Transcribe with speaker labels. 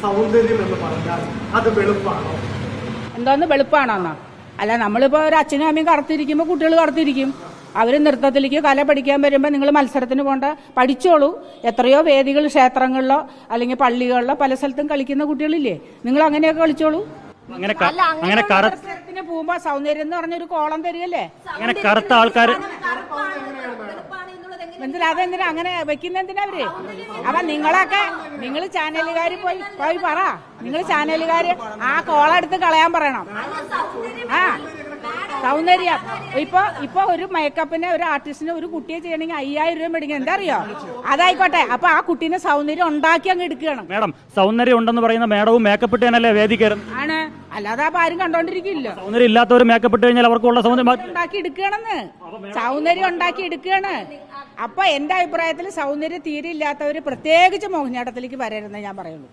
Speaker 1: സൗന്ദര്യം എന്ന് പറഞ്ഞാൽ അത് വെളുപ്പാണോ?
Speaker 2: എന്തോന്ന് വെളുപ്പാണോന്നാ? അല്ല, നമ്മളിപ്പോ ഒരു അച്ഛനും അമ്മയും കറുത്തിരിക്കുമ്പോൾ കുട്ടികൾ കറുത്തിരിക്കും. അവർ നൃത്തത്തിലേക്ക് കല പഠിക്കാൻ വരുമ്പോൾ നിങ്ങൾ മത്സരത്തിന് പോണ്ട, പഠിച്ചോളൂ. എത്രയോ വേദികൾ, ക്ഷേത്രങ്ങളിലോ അല്ലെങ്കിൽ പള്ളികളിലോ പല സ്ഥലത്തും കളിക്കുന്ന കുട്ടികളില്ലേ, നിങ്ങൾ അങ്ങനെയൊക്കെ കളിച്ചോളൂ. മത്സരത്തിന് പോകുമ്പോ സൗന്ദര്യം എന്ന് പറഞ്ഞൊരു കോളം തരികയല്ലേ.
Speaker 3: അങ്ങനെ കറുത്ത ആൾക്കാർ
Speaker 2: അതെന്തിനാ അങ്ങനെ വെക്കുന്നതിനാ അവര്? അപ്പൊ നിങ്ങൾ ചാനലുകാർ പോയി പറ, നിങ്ങൾ ചാനലുകാര് ആ കോളെടുത്ത് കളയാൻ പറയണം. ആ സൗന്ദര്യം ഇപ്പൊ ഒരു മേക്കപ്പിന് ഒരു ആർട്ടിസ്റ്റിന് ഒരു കുട്ടിയെ ചെയ്യണമെങ്കിൽ 5000 രൂപ മേടിക്കണം. എന്താ അറിയോ? അതായിക്കോട്ടെ, അപ്പൊ ആ കുട്ടീനെ സൗന്ദര്യം ഉണ്ടാക്കി അങ്ങ് എടുക്കുകയാണ്.
Speaker 3: മേഡം, സൗന്ദര്യം ഉണ്ടെന്ന് പറയുന്ന മേഡവും മേക്കപ്പ് ഇട്ടാനല്ലേ വേദി കയറുന്നത്?
Speaker 2: ആണ്, അല്ലാതെ അപ്പൊ ആരും കണ്ടോണ്ടിരിക്കില്ലോ.
Speaker 3: സൗന്ദര്യം ഇല്ലാത്തവർ മേക്കപ്പ് ഇട്ട് കഴിഞ്ഞാൽ അവർക്കുള്ള സൗന്ദര്യം
Speaker 2: ഉണ്ടാക്കി എടുക്കുകയാണെന്ന്, സൗന്ദര്യം ഉണ്ടാക്കി എടുക്കുകയാണ്. അപ്പൊ എന്റെ അഭിപ്രായത്തിൽ സൗന്ദര്യം തീരെ ഇല്ലാത്തവര് പ്രത്യേകിച്ച് മോഹിനിയാട്ടത്തിലേക്ക് വരരുതെന്ന് ഞാൻ പറയുള്ളൂ.